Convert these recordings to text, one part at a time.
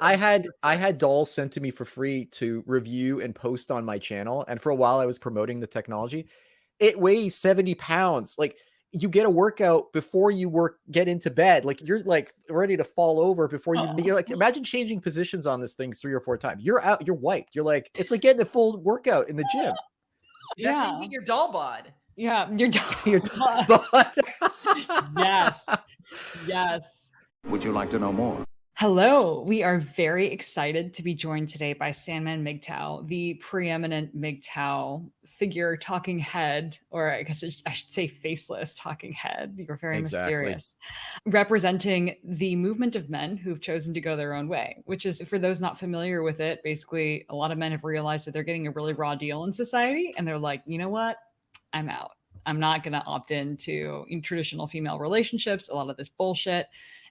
I had dolls sent to me for free to review and post on my channel, and for a while I was promoting the technology. It weighs 70 pounds. Like, you get a workout before you get into bed. Like, you're like ready to fall over before you're like, imagine changing positions on this thing 3 or 4 times. You're out, you're wiped. You're like, it's like getting a full workout in the gym. That's how you get your doll bod. Yeah, your Your doll. bod. Yes. Yes. Would you like to know more? Hello, we are very excited to be joined today by Sandman MGTOW, the preeminent MGTOW figure, talking head, or I guess I should say faceless talking head. You're very mysterious. Representing the movement of men who've chosen to go their own way, which is, for those not familiar with it, basically a lot of men have realized that they're getting a really raw deal in society, and they're like, you know what? I'm out. I'm not going to opt into traditional female relationships, a lot of this bullshit.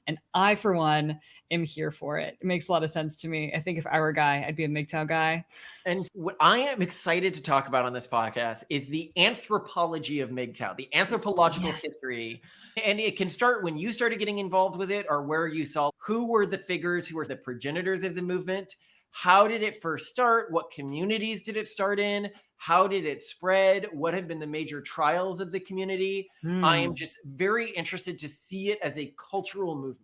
And I, for one, am here for it. It makes a lot of sense to me. I think if I were a guy, I'd be a MGTOW guy. And what I am excited to talk about on this podcast is the anthropology of MGTOW, the anthropological history. And it can start when you started getting involved with it, or where you saw who were the figures who were the progenitors of the movement. How did it first start? What communities did it start in? How did it spread? What have been the major trials of the community? I am just very interested to see it as a cultural movement.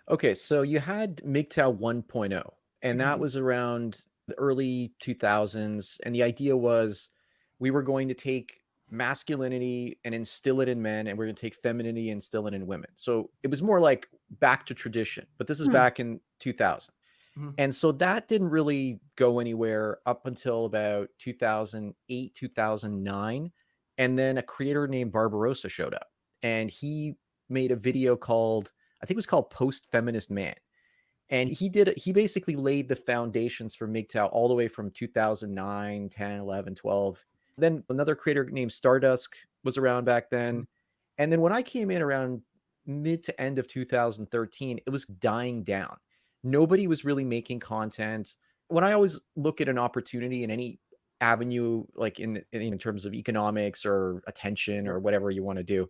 Okay, so you had MGTOW 1.0, and that was around the early 2000s. And the idea was we were going to take masculinity and instill it in men, and we're going to take femininity and instill it in women. So it was more like back to tradition, but this is back in 2000. And so that didn't really go anywhere up until about 2008, 2009. And then a creator named Barbarossa showed up, and he made a video called, I think it was called Post-Feminist Man. And he basically laid the foundations for MGTOW all the way from 2009, 10, 11, 12. Then another creator named Stardust was around back then. And then when I came in around mid to end of 2013, it was dying down. Nobody was really making content. When I always look at an opportunity in any avenue, like in terms of economics or attention or whatever you want to do,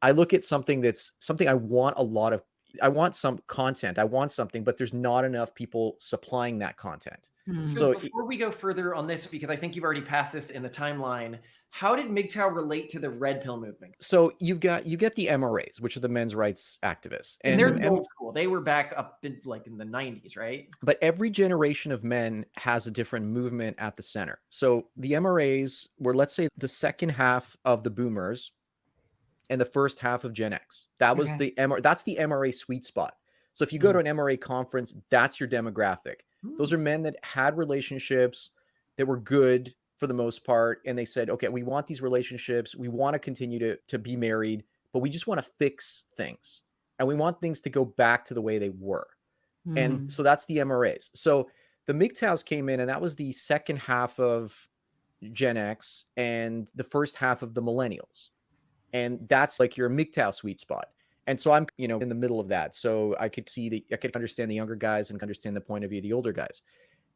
I look at something that's something I want I want some content. I want something, but there's not enough people supplying that content. So before we go further on this, because I think you've already passed this in the timeline, how did MGTOW relate to the Red Pill movement? So you get the MRAs, which are the men's rights activists. And they're old school. They were back up in the 90s, right? But every generation of men has a different movement at the center. So the MRAs were, let's say, the second half of the boomers and the first half of Gen X. That was that's the MRA sweet spot. So if you go to an MRA conference, that's your demographic. Those are men that had relationships that were good for the most part. And they said, okay, we want these relationships. We want to continue to be married, but we just want to fix things. And we want things to go back to the way they were. And so that's the MRAs. So the MGTOWs came in, and that was the second half of Gen X and the first half of the millennials. And that's like your MGTOW sweet spot. And so I'm, in the middle of that. So I could understand the younger guys and understand the point of view of the older guys.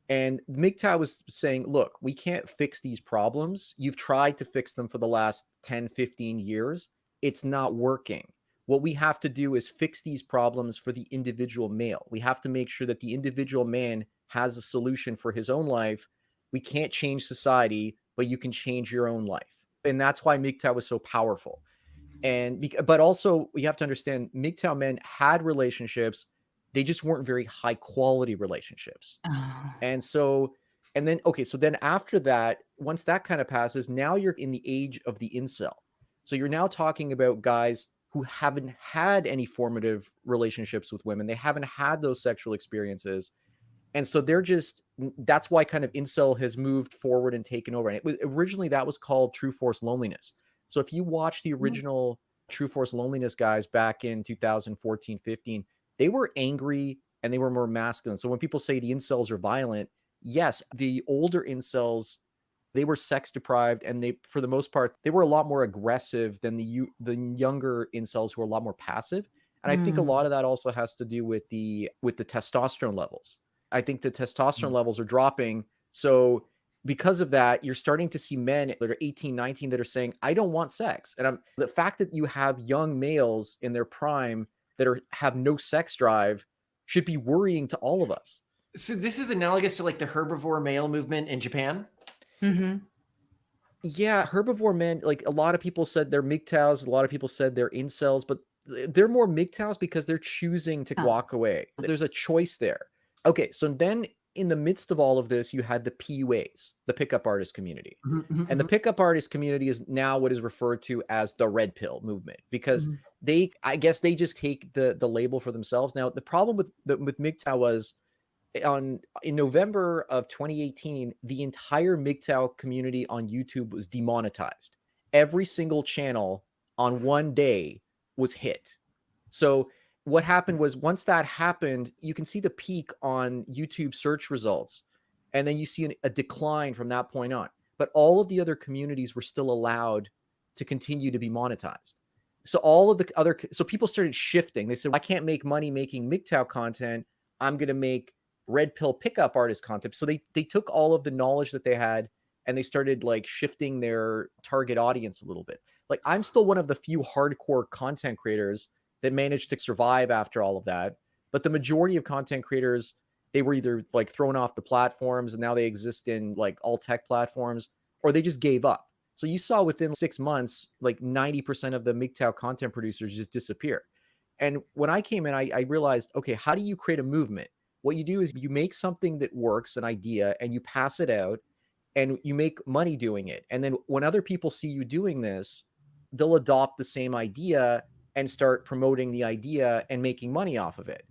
And MGTOW was saying, look, we can't fix these problems. You've tried to fix them for the last 10, 15 years. It's not working. What we have to do is fix these problems for the individual male. We have to make sure that the individual man has a solution for his own life. We can't change society, but you can change your own life. And that's why MGTOW was so powerful. But also we have to understand MGTOW men had relationships. They just weren't very high quality relationships. So then after that, once that kind of passes, now you're in the age of the incel. So you're now talking about guys who haven't had any formative relationships with women. They haven't had those sexual experiences. And so that's why kind of incel has moved forward and taken over. And originally that was called True Force Loneliness. So if you watch the original True Force Loneliness guys back in 2014, 15, they were angry and they were more masculine. So when people say the incels are violent, yes, the older incels, they were sex deprived, and they, for the most part, they were a lot more aggressive than the younger incels who are a lot more passive. And I think a lot of that also has to do with the testosterone levels. I think the testosterone levels are dropping. So because of that, you're starting to see men that are 18, 19 that are saying, I don't want sex. And the fact that you have young males in their prime that have no sex drive, should be worrying to all of us. So this is analogous to like the herbivore male movement in Japan. Yeah, herbivore men, like a lot of people said they're MGTOWs, a lot of people said they're incels, but they're more MGTOWs because they're choosing to walk away. There's a choice there. Okay, so then in the midst of all of this, you had the PUAs, the pickup artist community. And the pickup artist community is now what is referred to as the red pill movement, because I guess they just take the label for themselves. Now, the problem with MGTOW was in November of 2018, the entire MGTOW community on YouTube was demonetized. Every single channel on one day was hit. So what happened was, once that happened, you can see the peak on YouTube search results, and then you see a decline from that point on. But all of the other communities were still allowed to continue to be monetized. So so people started shifting. They said, I can't make money making MGTOW content. I'm going to make red pill pickup artist content. So they took all of the knowledge that they had and they started like shifting their target audience a little bit. Like, I'm still one of the few hardcore content creators that managed to survive after all of that. But the majority of content creators, they were either like thrown off the platforms and now they exist in like all tech platforms, or they just gave up. So you saw within 6 months, like 90% of the MGTOW content producers just disappear. And when I came in, I realized, okay, how do you create a movement? What you do is you make something that works, an idea, and you pass it out and you make money doing it. And then when other people see you doing this, they'll adopt the same idea and start promoting the idea and making money off of it.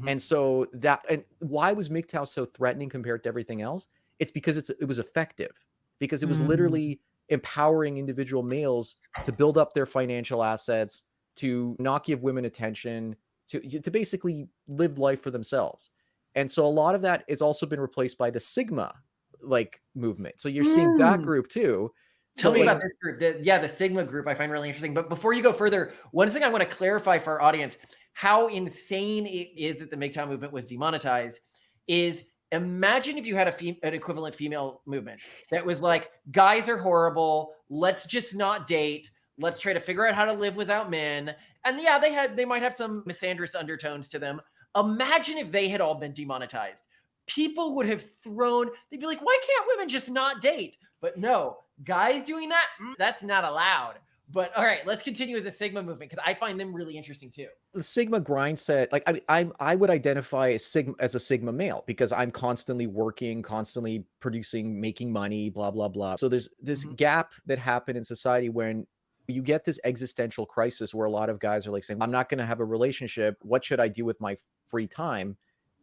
And so and why was MGTOW so threatening compared to everything else? It's because it was effective, because it was literally empowering individual males to build up their financial assets, to not give women attention, to basically live life for themselves. And so a lot of that has also been replaced by the Sigma like movement. So you're seeing that group too. Tell me about this group. The Sigma group I find really interesting. But before you go further, one thing I want to clarify for our audience, how insane it is that the MGTOW movement was demonetized is, imagine if you had an equivalent female movement that was like, guys are horrible, let's just not date, let's try to figure out how to live without men. And yeah, they might have some misandrous undertones to them. Imagine if they had all been demonetized. People would have they'd be like, why can't women just not date? But no, guys doing that, that's not allowed. But all right, let's continue with the Sigma movement, because I find them really interesting too. The Sigma grind set, like I would identify as a Sigma male, because I'm constantly working, constantly producing, making money, blah, blah, blah. So there's this gap that happened in society when you get this existential crisis where a lot of guys are like saying, I'm not going to have a relationship. What should I do with my free time?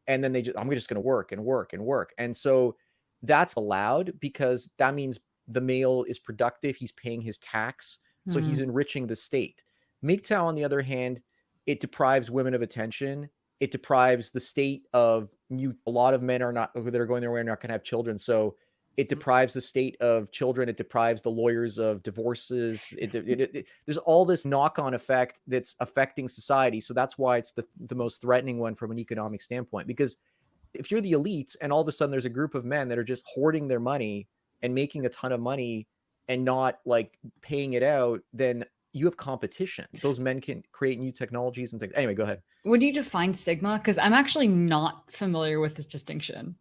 And then I'm just going to work and work and work. And so that's allowed because that means the male is productive. He's paying his tax. So he's enriching the state. MGTOW, on the other hand, it deprives women of attention. It deprives the state of a lot of men that are going their way are not going to have children. So it deprives the state of children. It deprives the lawyers of divorces. There's all this knock-on effect that's affecting society. So that's why it's the most threatening one from an economic standpoint. Because if you're the elites and all of a sudden there's a group of men that are just hoarding their money and making a ton of money and not like paying it out, then you have competition. Those men can create new technologies and things. Anyway, go ahead. Would you define Sigma? Because I'm actually not familiar with this distinction.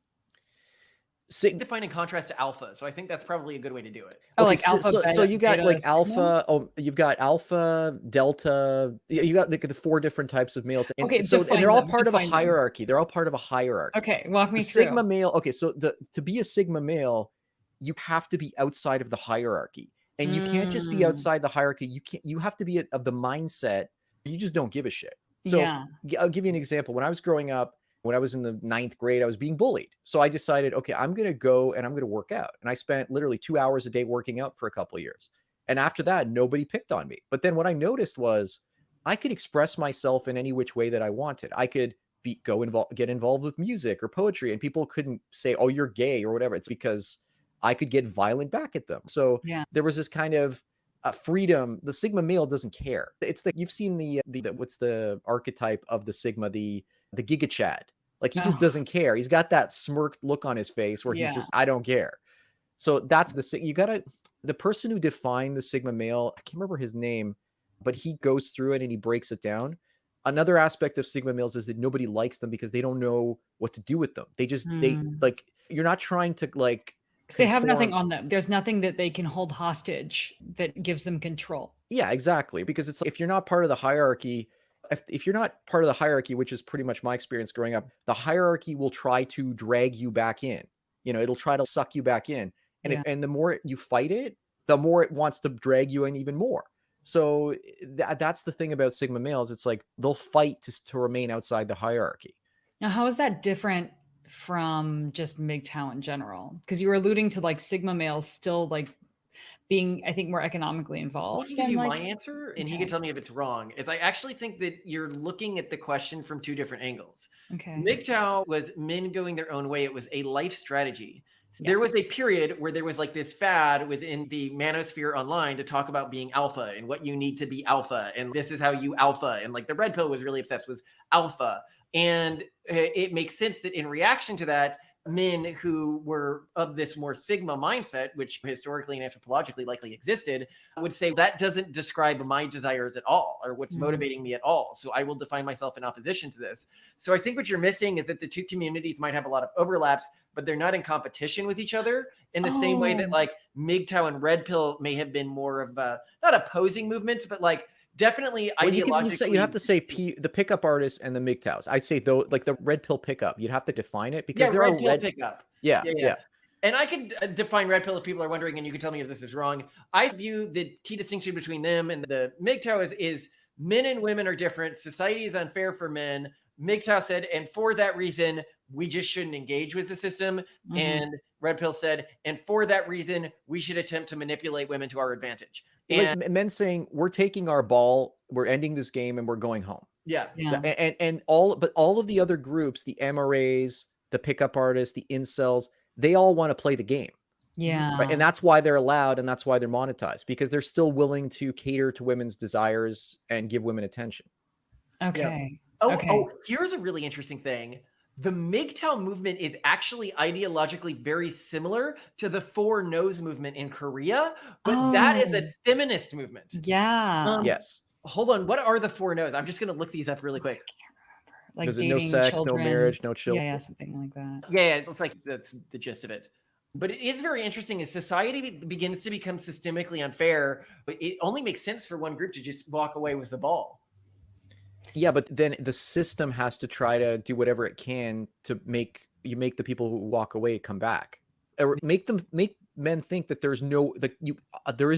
Define in contrast to alpha, so I think that's probably a good way to do it. Oh, okay, like alpha. So you got like alpha. Oh, you've got alpha, delta. You got the 4 different types of males. And okay, so and they're all part of a hierarchy. They're all part of a hierarchy. Okay, walk me through. Sigma male. Okay, so to be a Sigma male, you have to be outside of the hierarchy, and you can't just be outside the hierarchy. You have to be of the mindset. You just don't give a shit. So I'll give you an example. When I was growing up, when I was in the 9th grade, I was being bullied. So I decided, okay, I'm going to go and I'm going to work out. And I spent literally 2 hours a day working out for a couple of years. And after that, nobody picked on me. But then what I noticed was I could express myself in any which way that I wanted. I could get involved with music or poetry, and people couldn't say, oh, you're gay or whatever. It's because I could get violent back at them. So there was this kind of freedom. The Sigma male doesn't care. It's like, you've seen the what's the archetype of the Sigma, the Giga Chad. Like, he just doesn't care. He's got that smirked look on his face where he's just, I don't care. So that's the person who defined the Sigma male, I can't remember his name, but he goes through it and he breaks it down. Another aspect of Sigma males is that nobody likes them because they don't know what to do with them. They like, you're not trying to like because they have nothing conform. on them. There's nothing that they can hold hostage that gives them control. Yeah, exactly. Because it's like, if you're not part of the hierarchy, if you're not part of the hierarchy, which is pretty much my experience growing up, the hierarchy will try to drag you back in. You know, it'll try to suck you back in. And Yeah. and the more you fight it, the more it wants to drag you in even more. So that's the thing about Sigma males. It's like they'll fight to remain outside the hierarchy. Now, how is that different from just MGTOW in general? Because you were alluding to like Sigma males still like being, I think, more economically I'll involved give than you like. my answer, and he Okay. can tell me if it's wrong. Is I actually think that you're looking at the question from two different angles. Okay. MGTOW was men going their own way. It was a life strategy. Yeah. There was a period where there was like this fad within the manosphere online to talk about being alpha and what you need to be alpha. And this is how you alpha. And like the red pill was really obsessed with alpha. And it makes sense that in reaction to that, men who were of this more Sigma mindset, which historically and anthropologically likely existed, would say that doesn't describe my desires at all or what's motivating me at all. So I will define myself in opposition to this. So I think what you're missing is that the two communities might have a lot of overlaps, but they're not in competition with each other in the same way that like MGTOW and Red Pill may have been more of not opposing movements, but like definitely Well, ideologically. you have to say the pickup artists and the MGTOWs. I'd say though, like the red pill pickup, you'd have to define it because there red are pill pickup. Yeah. And I can define red pill if people are wondering, and you can tell me if this is wrong. I view the key distinction between them and the MGTOW is men and women are different. Society is unfair for men. MGTOW said, and for that reason, we just shouldn't engage with the system. And Red Pill said, and for that reason, we should attempt to manipulate women to our advantage. And like men saying, we're taking our ball, we're ending this game, and we're going home. Yeah. And all of the other groups, the MRAs, the pickup artists, the incels, they all want to play the game. Yeah. Right? And that's why they're allowed, and that's why they're monetized, because they're still willing to cater to women's desires and give women attention. Okay. Oh, here's a really interesting thing. The MGTOW movement is actually ideologically very similar to the Four No's movement in Korea, but that is a feminist movement. Yeah. Yes. Hold on. What are the Four No's? I'm just going to look these up really quick. I can't remember. Like Is it dating, no sex, children, no marriage, no children? Yeah, something like that. Yeah, it's like that's the gist of it. But it is very interesting as society begins to become systemically unfair, but it only makes sense for one group to just walk away with the ball. Yeah, but then the system has to try to do whatever it can to make the people who walk away come back, or make men think that there is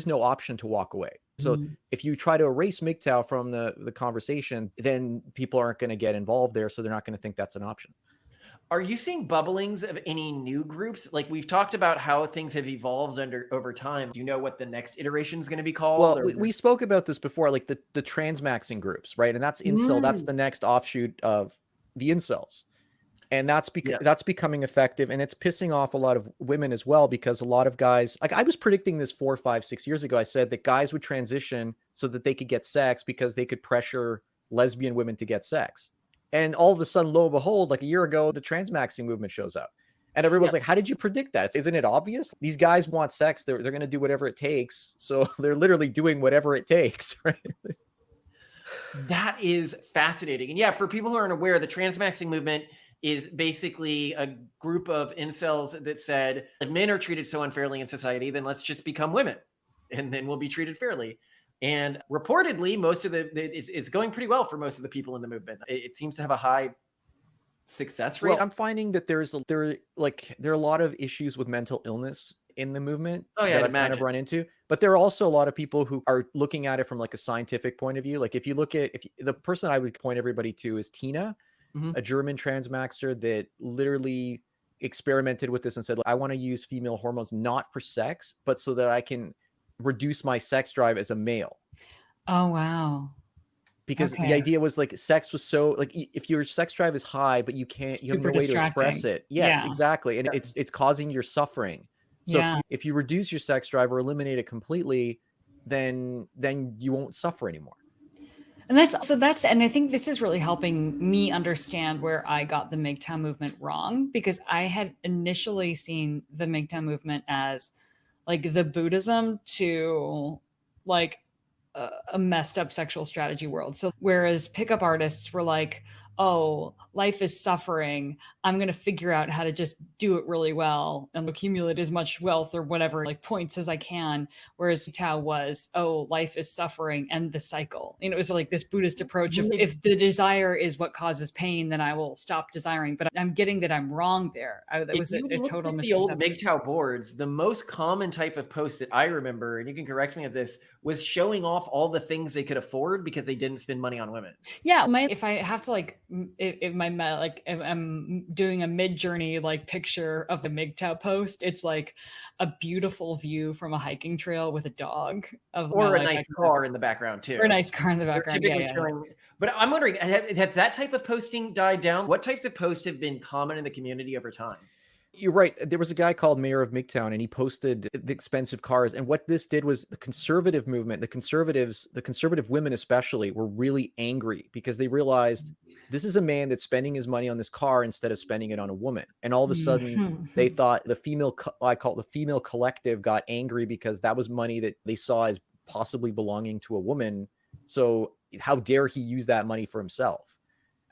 no option to walk away. So if you try to erase MGTOW from the conversation, then people aren't going to get involved there, so they're not going to think that's an option. Are you seeing bubblings of any new groups? Like we've talked about how things have evolved over time. Do you know what the next iteration is going to be called? Well, we spoke about this before, like the transmaxing groups, right? And that's incel. That's the next offshoot of the incels. And that's becoming effective, and it's pissing off a lot of women as well, because a lot of guys, like I was predicting this 4, 5, 6 years ago. I said that guys would transition so that they could get sex because they could pressure lesbian women to get sex. And all of a sudden, lo and behold, like a year ago, the transmaxing movement shows up. And everyone's like, how did you predict that? Isn't it obvious? These guys want sex. They're going to do whatever it takes. So they're literally doing whatever it takes, right? That is fascinating. And yeah, for people who aren't aware, the transmaxing movement is basically a group of incels that said, if men are treated so unfairly in society, then let's just become women and then we'll be treated fairly. And reportedly, it's going pretty well for most of the people in the movement. It seems to have a high success rate. Well, I'm finding that there are a lot of issues with mental illness in the movement that I've kind of run into, but there are also a lot of people who are looking at it from like a scientific point of view. Like if you look at the person I would point everybody to is Tina, a German transmaxer that literally experimented with this and said, I want to use female hormones not for sex, but so that I can reduce my sex drive as a male. Oh, wow. Because the idea was like sex was so like if your sex drive is high, but you have no way to express it. Yes, exactly. And it's causing your suffering. So if you reduce your sex drive or eliminate it completely, then you won't suffer anymore. And and I think this is really helping me understand where I got the MGTOW movement wrong, because I had initially seen the MGTOW movement as like the Buddhism to like a messed up sexual strategy world. So whereas pickup artists were like, oh, life is suffering, I'm going to figure out how to just do it really well and accumulate as much wealth or whatever, like points as I can. Whereas Tao was, oh, life is suffering, end the cycle. You know, it was like this Buddhist approach of if the desire is what causes pain, then I will stop desiring. But I'm getting that I'm wrong there. That was a total misconception. The old MGTOW boards, the most common type of post that I remember, and you can correct me if this, was showing off all the things they could afford because they didn't spend money on women. Yeah, if I have to like, if I'm doing a mid-journey like picture of the MGTOW post, it's like a beautiful view from a hiking trail with a dog, or a nice car in the background too. Or a nice car in the background. But I'm wondering, has that type of posting died down? What types of posts have been common in the community over time? You're right. There was a guy called Mayor of MGTOW, and he posted the expensive cars. And what this did was the conservative movement, the conservative women especially, were really angry because they realized this is a man that's spending his money on this car instead of spending it on a woman. And all of a sudden, they thought I call it the female collective, got angry because that was money that they saw as possibly belonging to a woman. So how dare he use that money for himself?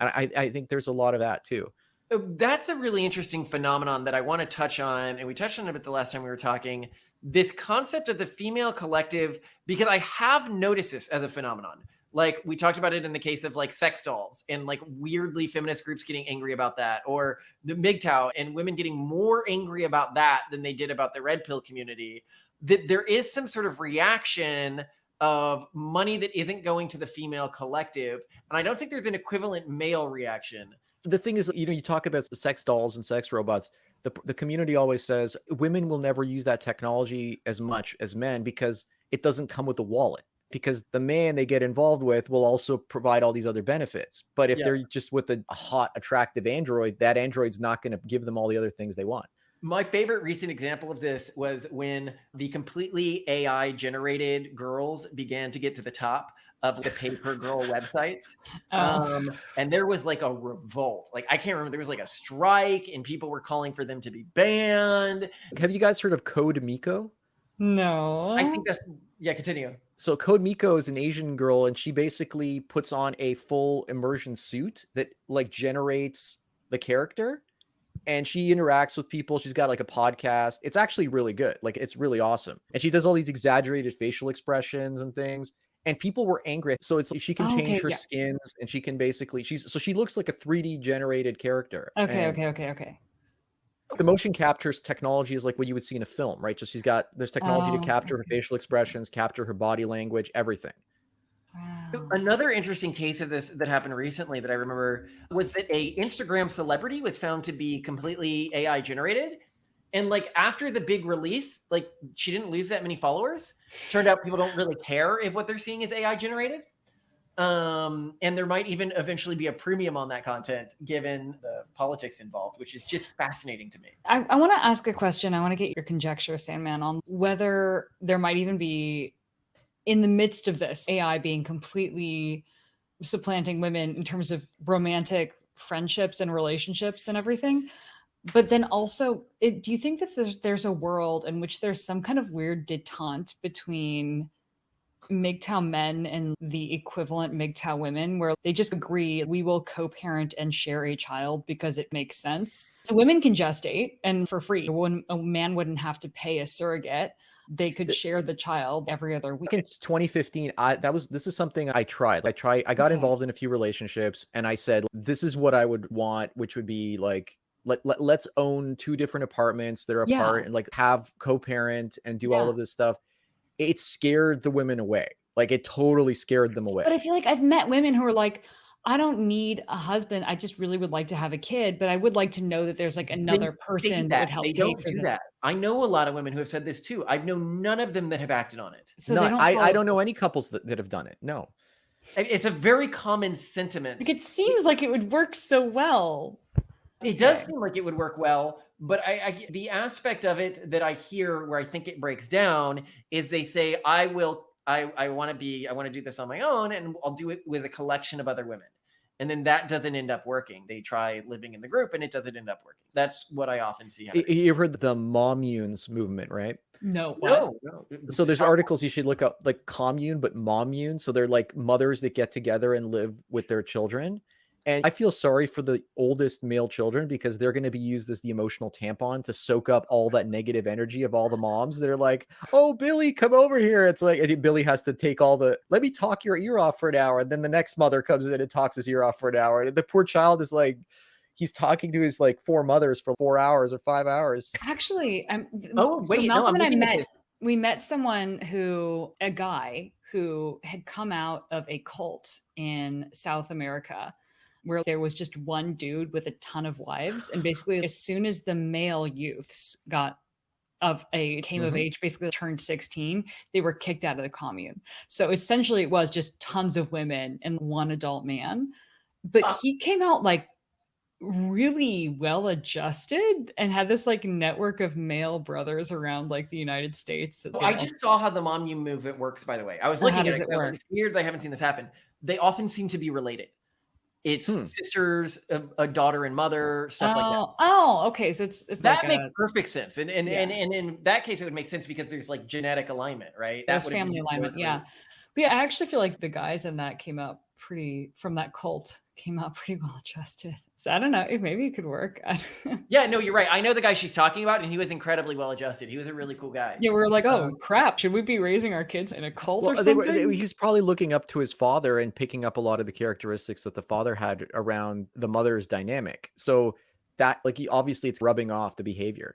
And I think there's a lot of that too. That's a really interesting phenomenon that I want to touch on. And we touched on it the last time we were talking, this concept of the female collective, because I have noticed this as a phenomenon. Like we talked about it in the case of like sex dolls and like weirdly feminist groups getting angry about that, or the MGTOW and women getting more angry about that than they did about the red pill community. That there is some sort of reaction of money that isn't going to the female collective. And I don't think there's an equivalent male reaction. The thing is, you talk about sex dolls and sex robots. The community always says women will never use that technology as much as men because it doesn't come with a wallet. Because the man they get involved with will also provide all these other benefits. But if they're just with a hot, attractive android, that android's not going to give them all the other things they want. My favorite recent example of this was when the completely AI generated girls began to get to the top of the pay-per-girl websites. And there was like a revolt. Like, I can't remember. There was like a strike and people were calling for them to be banned. Have you guys heard of Code Miko? No. I think that's, continue. So Code Miko is an Asian girl, and she basically puts on a full immersion suit that like generates the character. And she interacts with people. She's got like a podcast. It's actually really good. Like, it's really awesome. And she does all these exaggerated facial expressions and things. And people were angry. So it's she can change her skins, and she can basically she looks like a 3D generated character. Okay. The motion captures technology is like what you would see in a film, right? So there's technology to capture her facial expressions, capture her body language, everything. Wow. Another interesting case of this that happened recently that I remember was that a Instagram celebrity was found to be completely AI generated. And like after the big release, like she didn't lose that many followers. Turned out people don't really care if what they're seeing is AI generated. And there might even eventually be a premium on that content given the politics involved, which is just fascinating to me. I want to ask a question. I want to get your conjecture, Sandman, on whether there might even be, in the midst of this, AI being completely supplanting women in terms of romantic friendships and relationships and everything. But then also, do you think that there's a world in which there's some kind of weird detente between MGTOW men and the equivalent MGTOW women, where they just agree we will co-parent and share a child because it makes sense? So women can gestate and for free. A man wouldn't have to pay a surrogate. They could share the child every other week. In 2015, this is something I tried. I got involved in a few relationships, and I said, this is what I would want, which would be like, let's own 2 different apartments that are apart and like have co-parent and do all of this stuff. It scared the women away. Like, it totally scared them away. But I feel like I've met women who are like, I don't need a husband. I just really would like to have a kid, but I would like to know that there's like another person that would help. They don't do that. I know a lot of women who have said this too. I've known none of them that have acted on it. So I don't know any couples that have done it. No. It's a very common sentiment. Like, it seems like it would work so well. It does seem like it would work well, but the aspect of it that I hear where I think it breaks down is they say, I want to do this on my own, and I'll do it with a collection of other women. And then that doesn't end up working. They try living in the group and it doesn't end up working. That's what I often see happen. You've heard the mommunes movement, right? No, what? No. So there's articles you should look up, like commune, but mommune. So they're like mothers that get together and live with their children. And I feel sorry for the oldest male children because they're going to be used as the emotional tampon to soak up all that negative energy of all the moms that are like, oh, Billy, come over here. It's like, I think Billy has to take all the, let me talk your ear off for an hour. And then the next mother comes in and talks his ear off for an hour. And the poor child is like, he's talking to his like 4 mothers for 4 hours or 5 hours. Actually, Malcolm and I we met someone a guy who had come out of a cult in South America where there was just one dude with a ton of wives. And basically, as soon as the male youths came of age, basically turned 16, they were kicked out of the commune. So essentially it was just tons of women and one adult man. But he came out like really well adjusted and had this like network of male brothers around like the United States. I just saw how the mommune movement works, by the way. I was looking at it. It's weird that I haven't seen this happen. They often seem to be related. It's sisters, a daughter and mother, stuff like that. Oh, okay. So it's that makes perfect sense. And in that case, it would make sense because there's like genetic alignment, right? There's family alignment, yeah. But yeah, I actually feel like the guys in that from that cult came out pretty well adjusted. So I don't know, maybe it could work. Yeah, no, you're right. I know the guy she's talking about, and he was incredibly well adjusted. He was a really cool guy. Yeah, we were like, oh crap, should we be raising our kids in a cult or something? He was probably looking up to his father and picking up a lot of the characteristics that the father had around the mother's dynamic. So that, like, obviously it's rubbing off the behavior.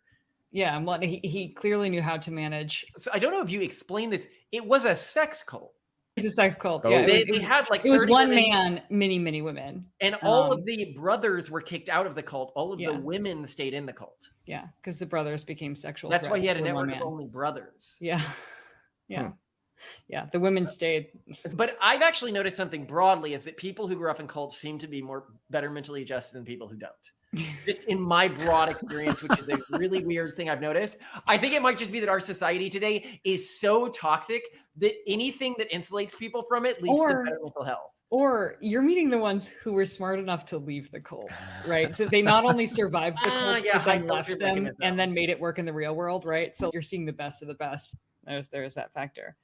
Yeah, he clearly knew how to manage. So I don't know if you explained this. It was a sex cult. It's a sex cult. Oh. Yeah, they had like it was one man, many women, and all of the brothers were kicked out of the cult. All of the women stayed in the cult. Yeah, because the brothers became sexual. That's why he had a network of only brothers. Yeah, yeah. The women stayed. But I've actually noticed something broadly: is that people who grew up in cults seem to be better mentally adjusted than people who don't. Just in my broad experience, which is a really weird thing I've noticed. I think it might just be that our society today is so toxic that anything that insulates people from it leads to better mental health. Or you're meeting the ones who were smart enough to leave the cults, right? So they not only survived the cults, but then left them and then made it work in the real world, right? So you're seeing the best of the best. There's that factor.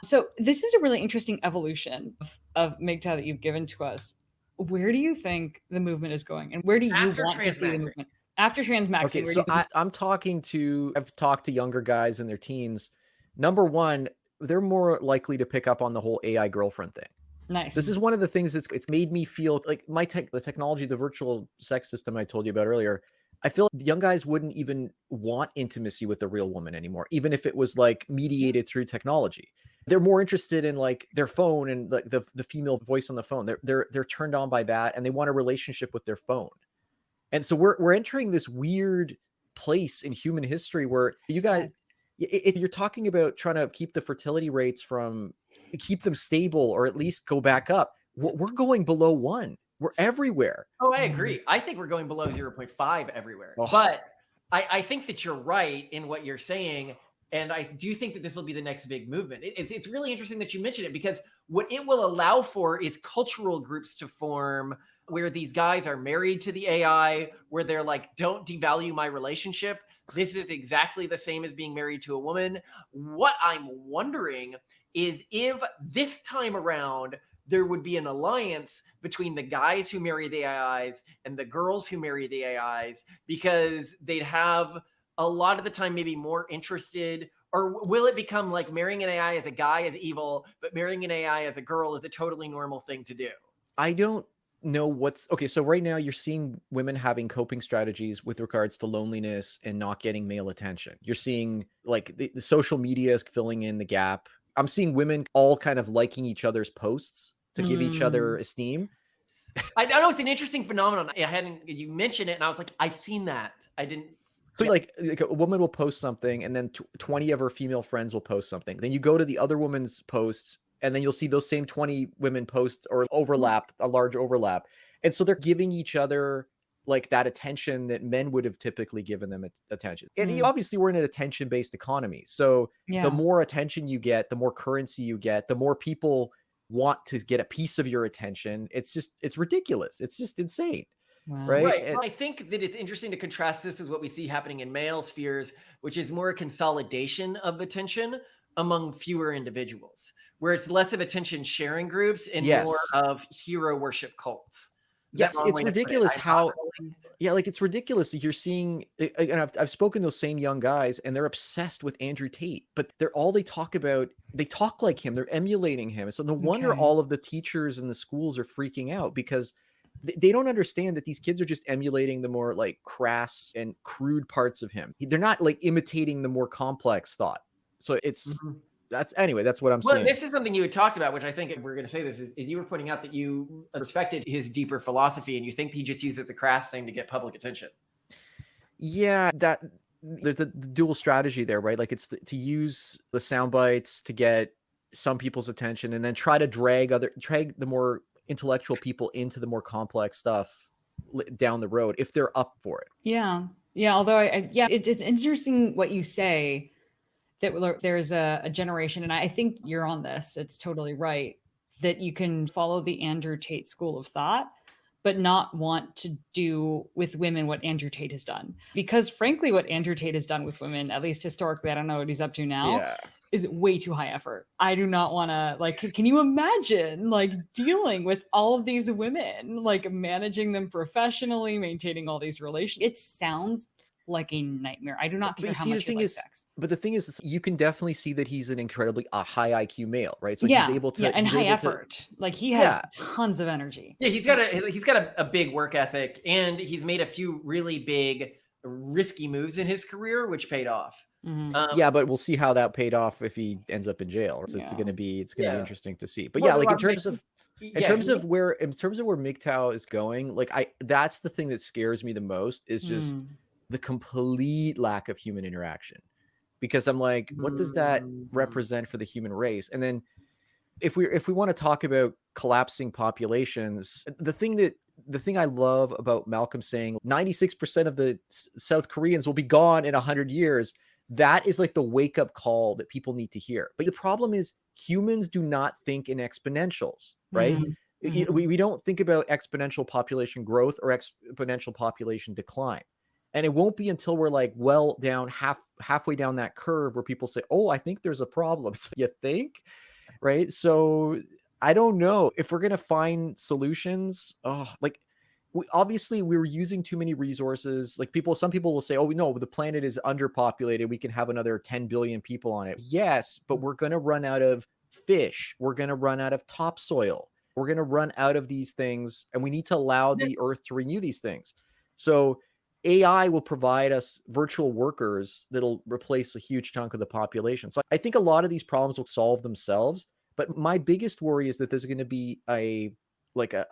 So this is a really interesting evolution of MGTOW that you've given to us. Where do you think the movement is going, and where do you want to see the movement after transmaxing? Okay, so I've talked to younger guys in their teens. Number one, they're more likely to pick up on the whole AI girlfriend thing. Nice. This is one of the things it's made me feel like the technology, the virtual sex system I told you about earlier. I feel like young guys wouldn't even want intimacy with a real woman anymore, even if it was like mediated through technology. They're more interested in like their phone and like the female voice on the phone. They're turned on by that, and they want a relationship with their phone. And so we're entering this weird place in human history where you guys, if you're talking about trying to keep the fertility rates keep them stable or at least go back up, we're going below 1. We're everywhere. Oh, I agree. I think we're going below 0.5 everywhere. Oh. But I think that you're right in what you're saying. And I do think that this will be the next big movement. It's really interesting that you mentioned it, because what it will allow for is cultural groups to form where these guys are married to the AI, where they're like, don't devalue my relationship. This is exactly the same as being married to a woman. What I'm wondering is if this time around, there would be an alliance between the guys who marry the AIs and the girls who marry the AIs, because they'd have a lot of the time maybe more interested, or will it become like marrying an AI as a guy is evil, but marrying an AI as a girl is a totally normal thing to do? I don't know okay. So right now you're seeing women having coping strategies with regards to loneliness and not getting male attention. You're seeing like the social media is filling in the gap. I'm seeing women all kind of liking each other's posts to give each other esteem. I know it's an interesting phenomenon. You mentioned it and I was like, I've seen that. I didn't. So like a woman will post something and then 20 of her female friends will post something. Then you go to the other woman's posts and then you'll see those same 20 women post or a large overlap. And so they're giving each other like that attention that men would have typically given them attention. And obviously we're in an attention-based economy. So the more attention you get, the more currency you get, the more people want to get a piece of your attention. It's ridiculous. It's just insane. Wow. Right. Right. Well, I think that it's interesting to contrast this with what we see happening in male spheres, which is more a consolidation of attention among fewer individuals, where it's less of attention sharing groups and more of hero worship cults. It's ridiculous how, like, it's ridiculous that you're seeing, and I've spoken to those same young guys, and they're obsessed with Andrew Tate, but they talk like him, they're emulating him. So no wonder all of the teachers in the schools are freaking out, because they don't understand that these kids are just emulating the more like crass and crude parts of him. They're not like imitating the more complex thought. So it's that's what I'm saying. This is something you had talked about, which I think, if we're going to say this, is you were pointing out that you respected his deeper philosophy, and you think he just uses a crass thing to get public attention. Yeah, that there's the dual strategy there, right? Like, it's to use the sound bites to get some people's attention, and then try to drag the more intellectual people into the more complex stuff down the road if they're up for it. Yeah. Although it's interesting what you say, that there's a generation, and I think you're on this, it's totally right, that you can follow the Andrew Tate school of thought, but not want to do with women what Andrew Tate has done. Because frankly, what Andrew Tate has done with women, at least historically, I don't know what he's up to now, is way too high effort. I do not want to, like, can you imagine like dealing with all of these women, like managing them professionally, maintaining all these relations? It sounds like a nightmare. I do not care how much you like sex. But the thing is, you can definitely see that he's an incredibly high IQ male, right? So he's able to, and high effort. Like, he has tons of energy. Yeah, he's got a big work ethic, and he's made a few really big risky moves in his career, which paid off. But we'll see how that paid off if he ends up in jail. So it's going to be interesting to see. But like, in terms of where MGTOW is going, like, that's the thing that scares me the most, is just the complete lack of human interaction, because I'm like, what does that represent for the human race? And then if we want to talk about collapsing populations, the thing I love about Malcolm saying 96% of the South Koreans will be gone in 100 years, that is like the wake-up call that people need to hear. But the problem is, humans do not think in exponentials, right? We don't think about exponential population growth or exponential population decline. And it won't be until we're like well down halfway down that curve where people say, oh, I think there's a problem. So, you think, right? So I don't know if we're going to find solutions. Obviously we were using too many resources. Like, some people will say, oh, no, the planet is underpopulated, we can have another 10 billion people on it. Yes, but we're going to run out of fish. We're going to run out of topsoil. We're going to run out of these things, and we need to allow the earth to renew these things. So AI will provide us virtual workers that'll replace a huge chunk of the population. So I think a lot of these problems will solve themselves. But my biggest worry is that there's going to be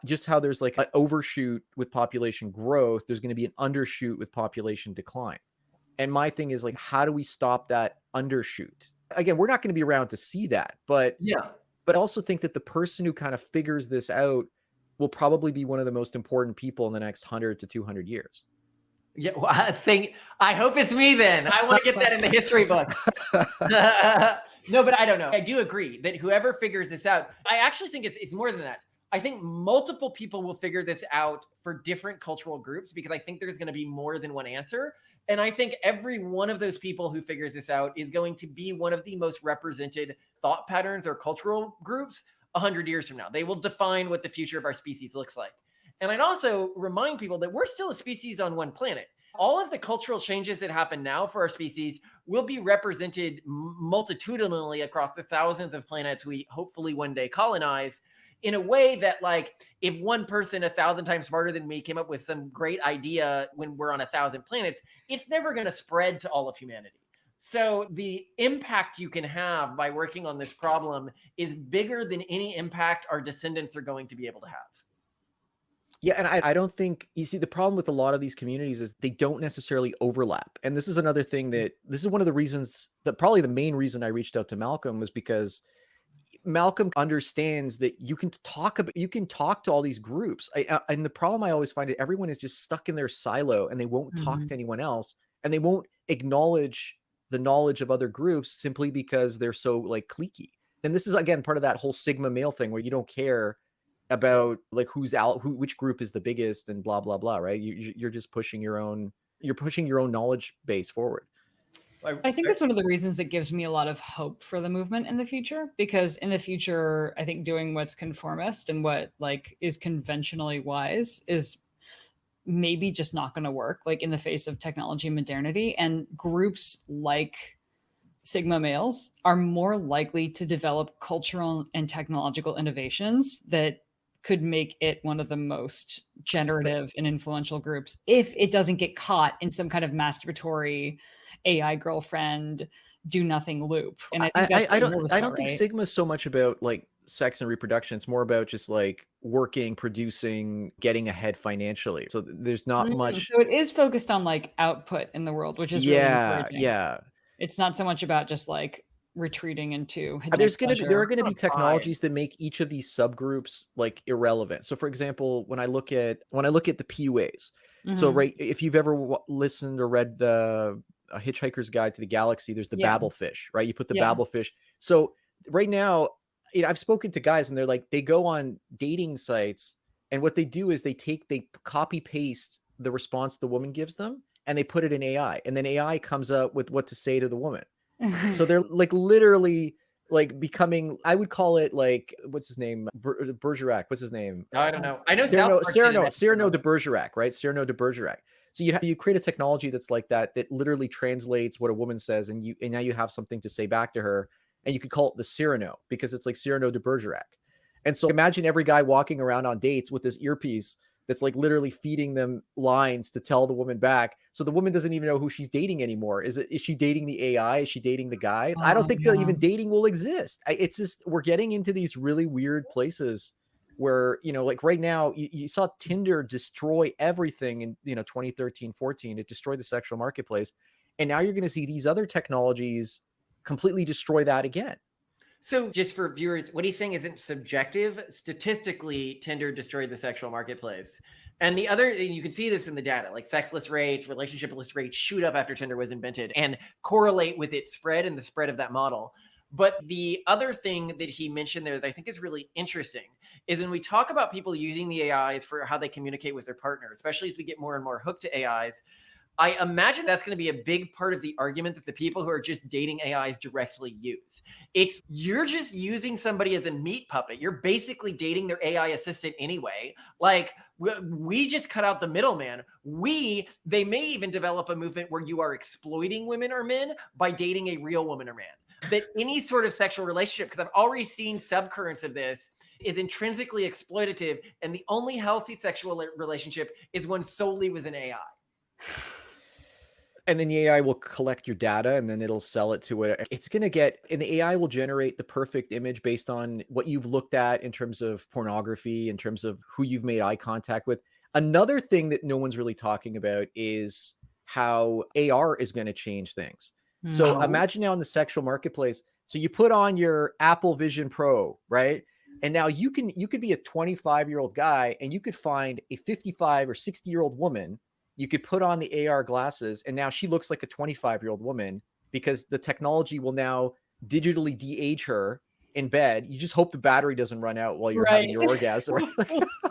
just how there's like an overshoot with population growth, there's going to be an undershoot with population decline. And my thing is, like, how do we stop that undershoot? Again, we're not going to be around to see that, but I also think that the person who kind of figures this out will probably be one of the most important people in the next 100 to 200 years. Yeah, well, I hope it's me then. I want to get that in the history books. No, but I don't know. I do agree that whoever figures this out, I actually think it's more than that. I think multiple people will figure this out for different cultural groups, because I think there's going to be more than one answer. And I think every one of those people who figures this out is going to be one of the most represented thought patterns or cultural groups 100 years from now. They will define what the future of our species looks like. And I'd also remind people that we're still a species on one planet. All of the cultural changes that happen now for our species will be represented multitudinally across the thousands of planets we hopefully one day colonize, in a way that, like, if one person 1,000 times smarter than me came up with some great idea when we're on 1,000 planets, it's never going to spread to all of humanity. So the impact you can have by working on this problem is bigger than any impact our descendants are going to be able to have. Yeah, and I don't think, you see, the problem with a lot of these communities is they don't necessarily overlap. And this is another thing this is one of the reasons, that probably the main reason I reached out to Malcolm, was because Malcolm understands that you can talk to all these groups. And the problem I always find is everyone is just stuck in their silo, and they won't talk to anyone else, and they won't acknowledge the knowledge of other groups simply because they're so, like, cliquey. And this is again part of that whole Sigma male thing where you don't care about like which group is the biggest and blah blah blah, right? You're just pushing your own knowledge base forward. I think that's one of the reasons that gives me a lot of hope for the movement in the future, because in the future, I think doing what's conformist and what like is conventionally wise is maybe just not going to work, like in the face of technology and modernity. And groups like Sigma males are more likely to develop cultural and technological innovations that could make it one of the most generative and influential groups if it doesn't get caught in some kind of masturbatory AI girlfriend do nothing loop. And I think that's I don't think right? Sigma is so much about like sex and reproduction. It's more about just like working, producing, getting ahead financially. So there's not much. So it is focused on like output in the world, which is really encouraging. Yeah. It's not so much about just like retreating into There are gonna be technologies that make each of these subgroups like irrelevant. So for example, when I look at the PUAs, so right, if you've ever listened or read the A Hitchhiker's Guide to the Galaxy, there's the babblefish, right? You put the babblefish. So right now, I've spoken to guys and they're like, they go on dating sites and what they do is they copy paste the response the woman gives them and they put it in AI, and then AI comes up with what to say to the woman. So they're like literally like becoming, I would call it like, what's his name? Bergerac. What's his name? I don't know. I know Cyrano de Bergerac, right? Cyrano de Bergerac. So you create a technology that's like that literally translates what a woman says, and now you have something to say back to her, and you could call it the Cyrano because it's like Cyrano de Bergerac. And so imagine every guy walking around on dates with this earpiece that's like literally feeding them lines to tell the woman back. So the woman doesn't even know who she's dating anymore. Is she dating the AI? Is she dating the guy? I don't think that even dating will exist. It's just, we're getting into these really weird places where, like right now you saw Tinder destroy everything in, 2013, 14, it destroyed the sexual marketplace. And now you're going to see these other technologies completely destroy that again. So just for viewers, what he's saying isn't subjective. Statistically, Tinder destroyed the sexual marketplace. And you can see this in the data, like sexless rates, relationshipless rates shoot up after Tinder was invented and correlate with its spread and the spread of that model. But the other thing that he mentioned there that I think is really interesting is when we talk about people using the AIs for how they communicate with their partner, especially as we get more and more hooked to AIs, I imagine that's going to be a big part of the argument that the people who are just dating AIs directly use. You're just using somebody as a meat puppet. You're basically dating their AI assistant anyway. Like we just cut out the middleman. They may even develop a movement where you are exploiting women or men by dating a real woman or man. That any sort of sexual relationship, because I've already seen subcurrents of this, is intrinsically exploitative. And the only healthy sexual relationship is one solely with an AI. And then the AI will collect your data and then it'll sell it to it. And the AI will generate the perfect image based on what you've looked at in terms of pornography, in terms of who you've made eye contact with. Another thing that no one's really talking about is how AR is going to change things. So imagine now in the sexual marketplace. So you put on your Apple Vision Pro, right? And now you could be a 25-year-old guy and you could find a 55 or 60-year-old woman. You could put on the AR glasses and now she looks like a 25-year-old woman because the technology will now digitally de-age her in bed. You just hope the battery doesn't run out while you're having your orgasm.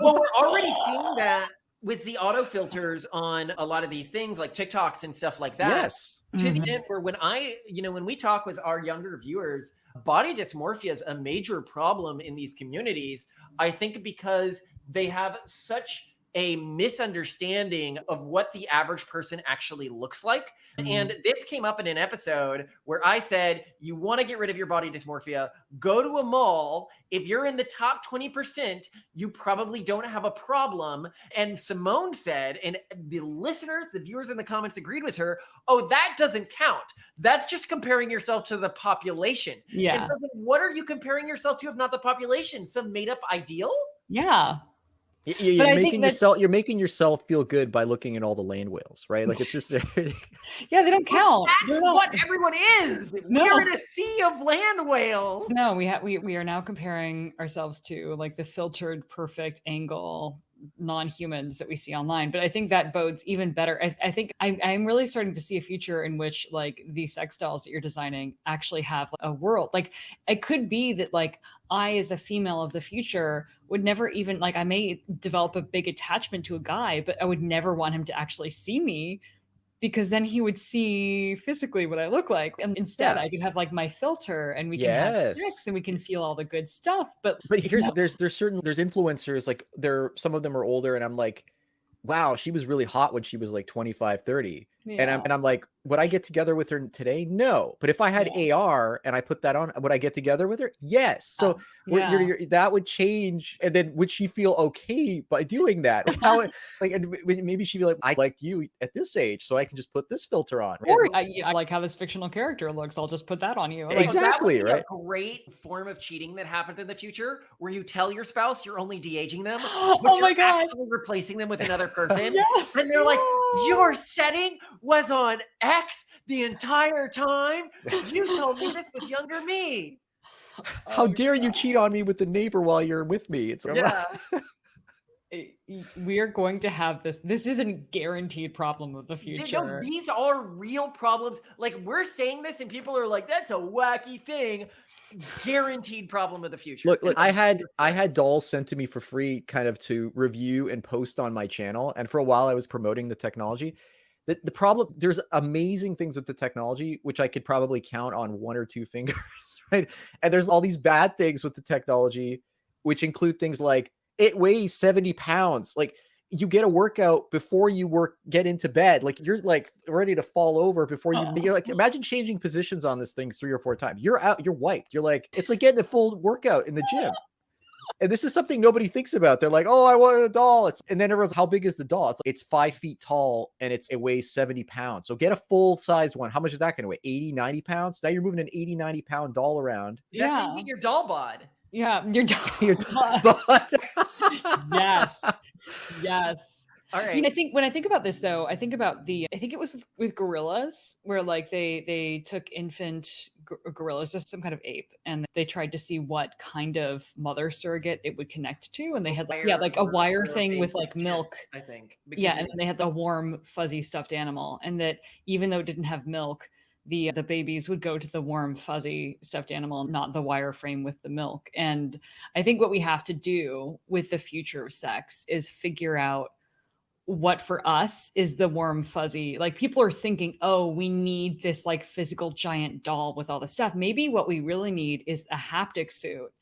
Well, we're already seeing that with the auto filters on a lot of these things like TikToks and stuff like that. Yes. To the end where when we talk with our younger viewers, body dysmorphia is a major problem in these communities. I think because they have such a misunderstanding of what the average person actually looks like. And this came up in an episode where I said, you want to get rid of your body dysmorphia, go to a mall. If you're in the top 20%, you probably don't have a problem. And Simone said, and the listeners, the viewers in the comments agreed with her, oh, that doesn't count. That's just comparing yourself to the population. Yeah. And so what are you comparing yourself to if not the population? Some made up ideal? Yeah. You're making yourself feel good by looking at all the land whales, right? Like it's just yeah, they don't count. That's what everyone is. No. We're in a sea of land whales. No, we are now comparing ourselves to like the filtered perfect angle non-humans that we see online. But I think that bodes even better. I think I'm really starting to see a future in which like these sex dolls that you're designing actually have a world. Like it could be that like I, as a female of the future, would never even like, I may develop a big attachment to a guy, but I would never want him to actually see me, because then he would see physically what I look like. And instead I can have like my filter and we can have sex and we can feel all the good stuff. But here's there's influencers, like some of them are older, and I'm like, wow, she was really hot when she was like 25, 30. And I'm like, would I get together with her today? No. But if I had AR and I put that on, would I get together with her? Yes. So that would change. And then would she feel okay by doing that? How, like, and maybe she'd be like, I like you at this age, so I can just put this filter on. Or I like how this fictional character looks. I'll just put that on you. Like, exactly. Right. A great form of cheating that happens in the future, where you tell your spouse you're only de-aging them, but oh my God, actually replacing them with another person. And they're like, your setting was on X the entire time. You told me this was younger me. How dare you cheat on me with the neighbor while you're with me? It's we are going to have this. This is a guaranteed problem of the future. No, these are real problems. Like, we're saying this and people are like, that's a wacky thing. Guaranteed problem of the future. Look, I had dolls sent to me for free, kind of to review and post on my channel. And for a while I was promoting the technology. The problem, there's amazing things with the technology, which I could probably count on one or two fingers, right? And there's all these bad things with the technology, which include things like it weighs 70 pounds. Like, you get a workout before you get into bed. Like, you're like ready to fall over before you're like, imagine changing positions on this thing 3 or 4 times. You're out, you're wiped. You're like, it's like getting a full workout in the gym. And this is something nobody thinks about. They're like, oh, I want a doll. And then everyone's, how big is the doll? It's 5 feet tall and it weighs 70 pounds. So get a full sized one. How much is that going to weigh? 80, 90 pounds? Now you're moving an 80, 90 pound doll around. That's how you get your doll bod. Yeah. Your doll bod. Yes. Yes. All right. I mean, when I think about this, though, I think it was with gorillas, where like they took infant gorillas, just some kind of ape, and they tried to see what kind of mother surrogate it would connect to, and they had like a wire thing with like milk, I think. And then they had the warm fuzzy stuffed animal, and that even though it didn't have milk, the babies would go to the warm fuzzy stuffed animal, not the wire frame with the milk. And I think what we have to do with the future of sex is figure out what for us is the warm fuzzy. Like, people are thinking, oh, we need this like physical giant doll with all the stuff. Maybe what we really need is a haptic suit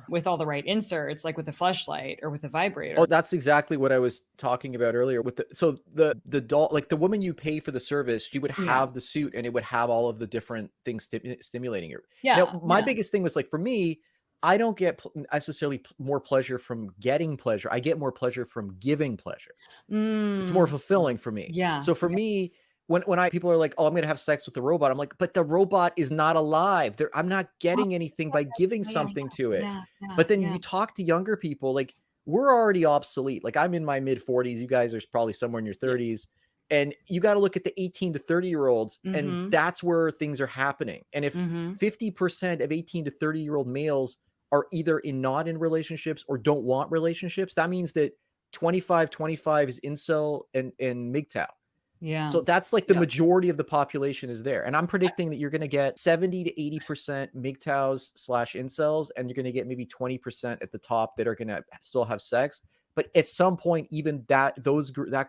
with all the right inserts, like with a fleshlight or with a vibrator. Oh, that's exactly what I was talking about earlier with the doll, like the woman you pay for the service, she would have the suit and it would have all of the different things stimulating her. Now, my biggest thing was, like, for me, I don't get necessarily more pleasure from getting pleasure. I get more pleasure from giving pleasure. It's more fulfilling for me. Yeah. So for me, when people are like, oh, I'm going to have sex with the robot, I'm like, but the robot is not alive. I'm not getting anything by giving something to it. But then you talk to younger people, like, we're already obsolete. Like, I'm in my mid 40s. You guys are probably somewhere in your 30s. And you got to look at the 18 to 30-year-olds, and that's where things are happening. And if 50% of 18 to 30-year-old males are either not in relationships or don't want relationships, that means that 25 is incel and MGTOW. Yeah. So that's like the majority of the population is there. And I'm predicting that you're going to get 70 to 80% MGTOWs / incels, and you're going to get maybe 20% at the top that are going to still have sex. But at some point, even that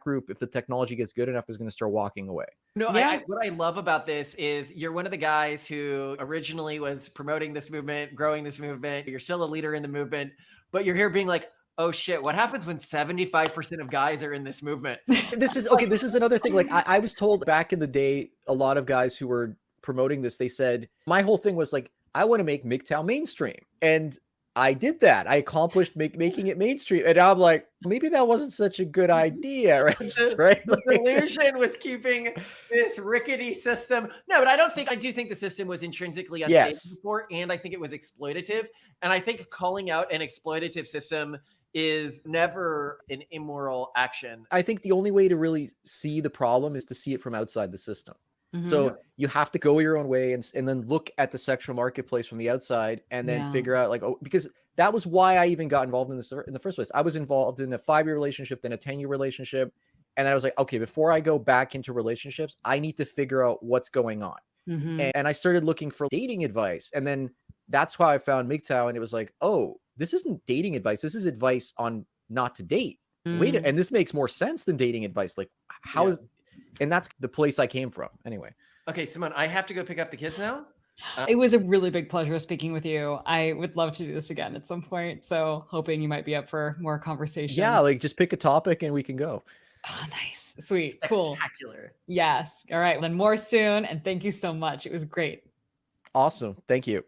group, if the technology gets good enough, is going to start walking away. No, what I love about this is you're one of the guys who originally was promoting this movement, growing this movement. You're still a leader in the movement, but you're here being like, oh shit, what happens when 75% of guys are in this movement? This is another thing. Like, I was told back in the day, a lot of guys who were promoting this, they said, my whole thing was like, I want to make MGTOW mainstream. And I did that. I accomplished making it mainstream. And I'm like, maybe that wasn't such a good idea, right? The solution was keeping this rickety system. No, but I do think the system was intrinsically unstable before, and I think it was exploitative. And I think calling out an exploitative system is never an immoral action. I think the only way to really see the problem is to see it from outside the system. So you have to go your own way and then look at the sexual marketplace from the outside, and then figure out, like, oh, because that was why I even got involved in this in the first place. I was involved in a 5-year relationship, then a 10-year relationship. And then I was like, okay, before I go back into relationships, I need to figure out what's going on. And I started looking for dating advice. And then that's how I found MGTOW. And it was like, oh, this isn't dating advice. This is advice on not to date. Wait, and this makes more sense than dating advice. Like, how is, and that's the place I came from. Anyway. Okay, Simone, I have to go pick up the kids now. It was a really big pleasure speaking with you. I would love to do this again at some point. So hoping you might be up for more conversations. Yeah, like just pick a topic and we can go. Oh, nice. Sweet. Cool. Spectacular. Yes. All right. Then more soon. And thank you so much. It was great. Awesome. Thank you.